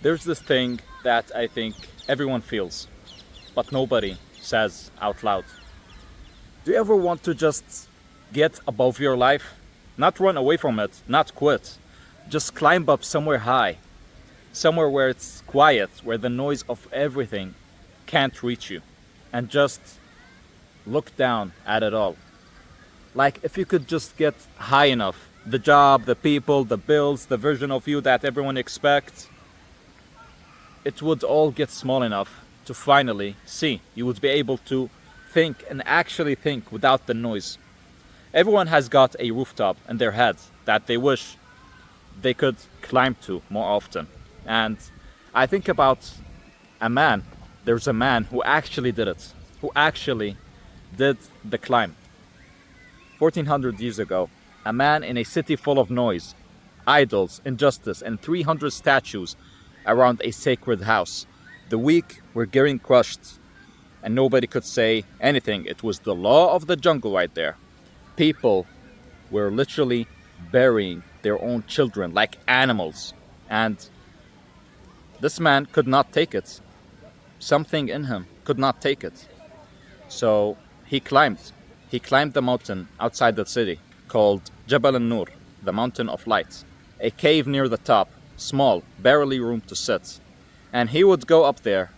There's this thing that I think everyone feels, but nobody says out loud. Do you ever want to just get above your life? Not run away from it, not quit. Just climb up somewhere high, somewhere where it's quiet, where the noise of everything can't reach you, and just look down at it all. Like if you could just get high enough, the job, the people, the bills, the version of you that everyone expects, it would all get small enough to finally see. You would be able to think and actually think without the noise. Everyone has got a rooftop in their head that they wish they could climb to more often. And I think about a man. There's a man who actually did it, who actually did the climb. 1400 years ago, a man in a city full of noise, idols, injustice, and 300 statues around a sacred house. The weak were getting crushed, and nobody could say anything. It was the law of the jungle right there. People were literally burying their own children like animals, and this man could not take it. Something in him could not take it. So he climbed. He climbed the mountain outside the city called Jabal al-Nur, the mountain of light. A cave near the top, small, barely room to sit. And he would go up there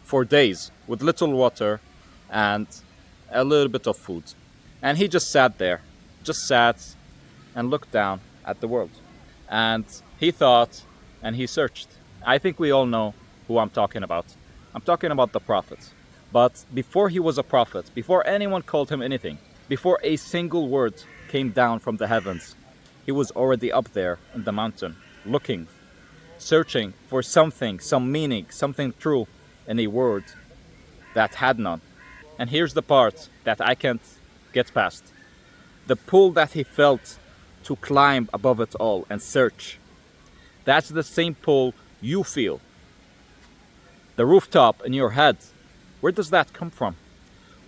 for days with little water and a little bit of food. And he just sat there, just sat and looked down at the world. And he thought and he searched. I think we all know who I'm talking about. I'm talking about the prophet. But before he was a prophet, before anyone called him anything, before a single word came down from the heavens, he was already up there in the mountain, looking, searching for something, some meaning, something true in a word that had none. And here's the part that I can't get past. The pull that he felt to climb above it all and search. That's the same pull you feel. The rooftop in your head, where does that come from?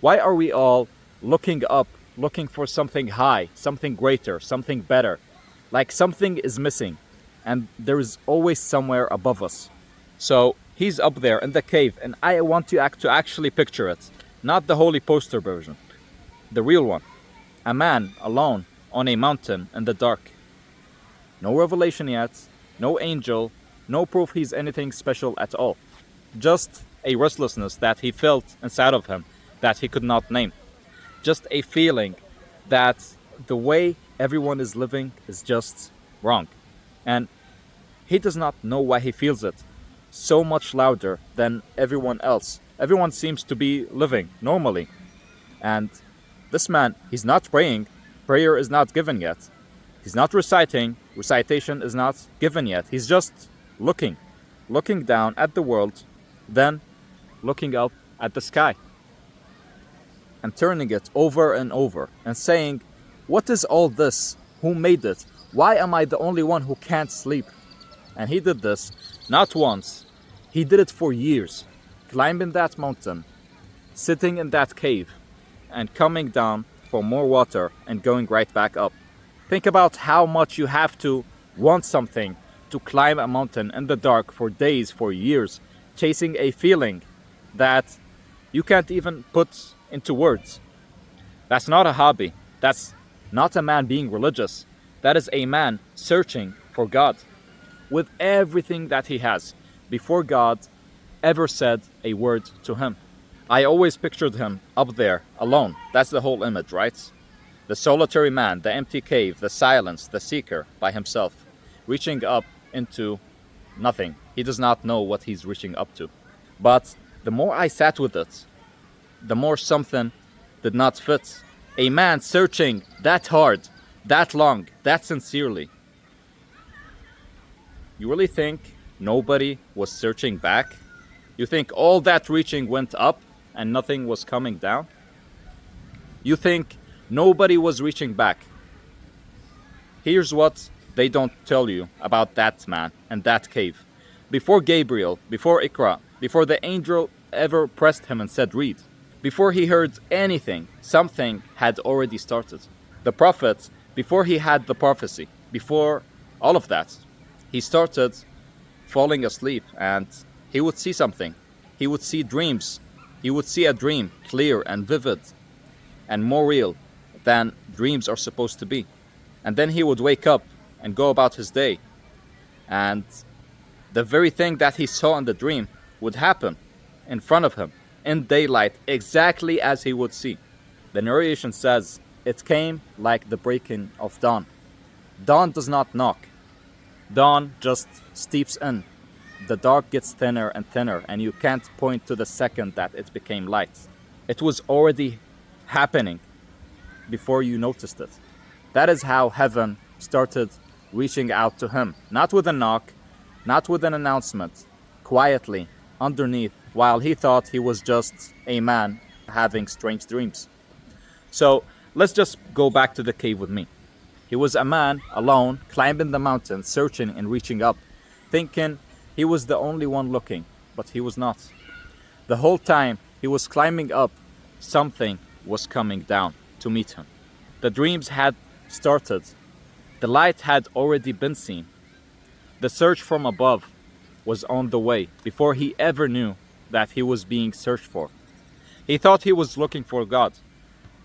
Why are we all looking up, looking for something high, something greater, something better? Like something is missing, and there is always somewhere above us. So he's up there in the cave, and I want you to actually picture it. Not the holy poster version, the real one. A man alone on a mountain in the dark. No revelation yet, no angel, no proof he's anything special at all. Just a restlessness that he felt inside of him that he could not name. Just a feeling that the way everyone is living is just wrong. And he does not know why he feels it so much louder than everyone else. Everyone seems to be living normally. And this man, he's not praying. Prayer is not given yet. He's not reciting. Recitation is not given yet. He's just looking down at the world, then looking up at the sky and turning it over and over and saying, what is all this? Who made it? Why am I the only one who can't sleep? And he did this not once. He did it for years, climbing that mountain, sitting in that cave, and coming down for more water and going right back up. Think about how much you have to want something to climb a mountain in the dark for days, for years, chasing a feeling that you can't even put into words. That's not a hobby. That's not a man being religious. That is a man searching for God with everything that he has before God ever said a word to him. I always pictured him up there alone. That's the whole image, right? The solitary man, the empty cave, the silence, the seeker by himself, reaching up into nothing. He does not know what he's reaching up to. But the more I sat with it, the more something did not fit. A man searching that hard, that long, that sincerely. You really think nobody was searching back? You think all that reaching went up and nothing was coming down? You think nobody was reaching back? Here's what they don't tell you about that man and that cave. Before Gabriel, before Ikra, before the angel ever pressed him and said read, before he heard anything, something had already started. The prophet, before he had the prophecy, before all of that, he started falling asleep, and he would see something. He would see dreams. He would see a dream, clear and vivid and more real than dreams are supposed to be. And then he would wake up and go about his day. And the very thing that he saw in the dream would happen in front of him in daylight, exactly as he would see. The narration says, it came like the breaking of dawn. Dawn does not knock. Dawn just steeps in. The dark gets thinner and thinner, and you can't point to the second that it became light. It was already happening before you noticed it. That is how heaven started reaching out to him. Not with a knock, not with an announcement, quietly, underneath, while he thought he was just a man having strange dreams. So let's just go back to the cave with me. He was a man alone, climbing the mountain, searching and reaching up, thinking he was the only one looking, but he was not. The whole time he was climbing up, something was coming down to meet him. The dreams had started. The light had already been seen. The search from above was on the way before he ever knew that he was being searched for. He thought he was looking for God,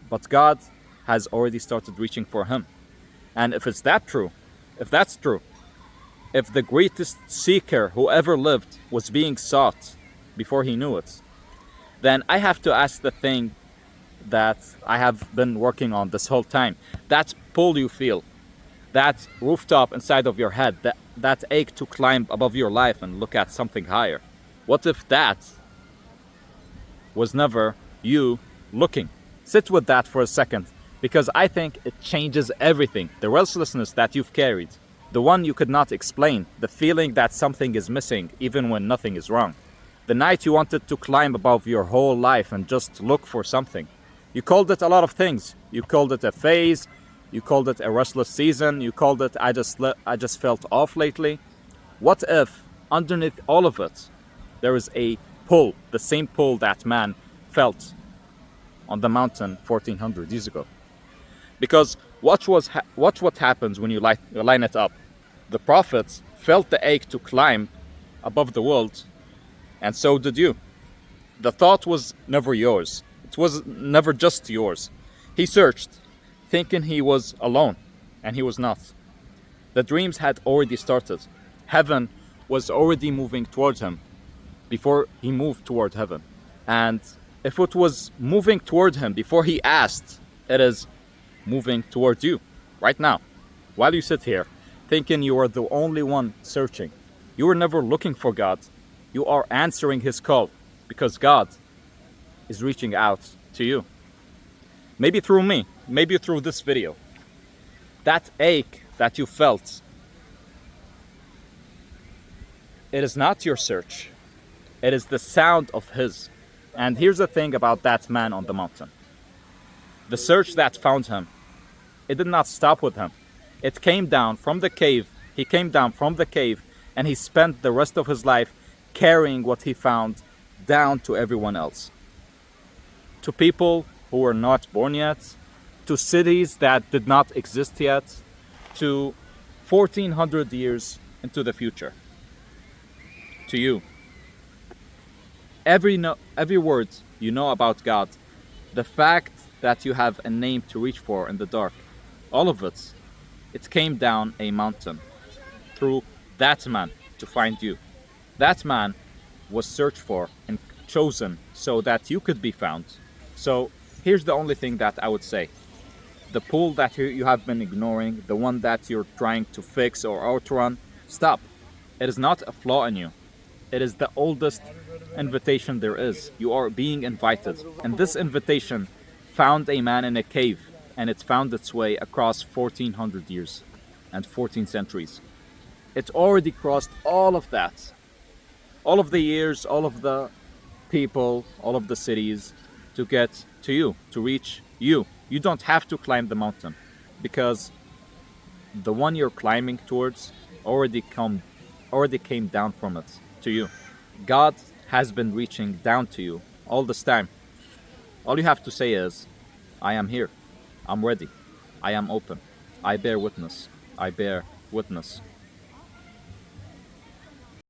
but God has already started reaching for him. And if that's true, if the greatest seeker who ever lived was being sought before he knew it, then I have to ask the thing that I have been working on this whole time. That pull you feel, that rooftop inside of your head, that ache to climb above your life and look at something higher. What if that was never you looking? Sit with that for a second, because I think it changes everything. The restlessness that you've carried, the one you could not explain, the feeling that something is missing even when nothing is wrong. The night you wanted to climb above your whole life and just look for something. You called it a lot of things. You called it a phase, you called it a restless season, you called it I just felt off lately. What if underneath all of it there is a pull, the same pull that man felt on the mountain 1400 years ago? Because watch what happens when you line it up. The prophets felt the ache to climb above the world, and so did you. The thought was never yours. It was never just yours. He searched, thinking he was alone, and he was not. The dreams had already started. Heaven was already moving towards him before he moved toward heaven. And if it was moving toward him before he asked, it is moving towards you right now. While you sit here thinking you are the only one searching, you were never looking for God. You are answering his call because God is reaching out to you. Maybe through me, maybe through this video. That ache that you felt, it is not your search. It is the sound of his. And here's the thing about that man on the mountain. The search that found him, it did not stop with him. It came down from the cave. He came down from the cave and he spent the rest of his life carrying what he found down to everyone else. To people who were not born yet, to cities that did not exist yet, to 1400 years into the future. To you. Every word you know about God, the fact that you have a name to reach for in the dark, all of it, it came down a mountain through that man to find you. That man was searched for and chosen so that you could be found. So here's the only thing that I would say. The pull that you have been ignoring, the one that you're trying to fix or outrun, stop. It is not a flaw in you. It is the oldest invitation there is. You are being invited. And this invitation found a man in a cave, and it found its way across 1400 years and 14 centuries. It already crossed all of that. All of the years, all of the people, all of the cities to get to you, to reach you. You don't have to climb the mountain because the one you're climbing towards already came down from it to you. God has been reaching down to you all this time. All you have to say is, I am here. I'm ready. I am open. I bear witness. I bear witness.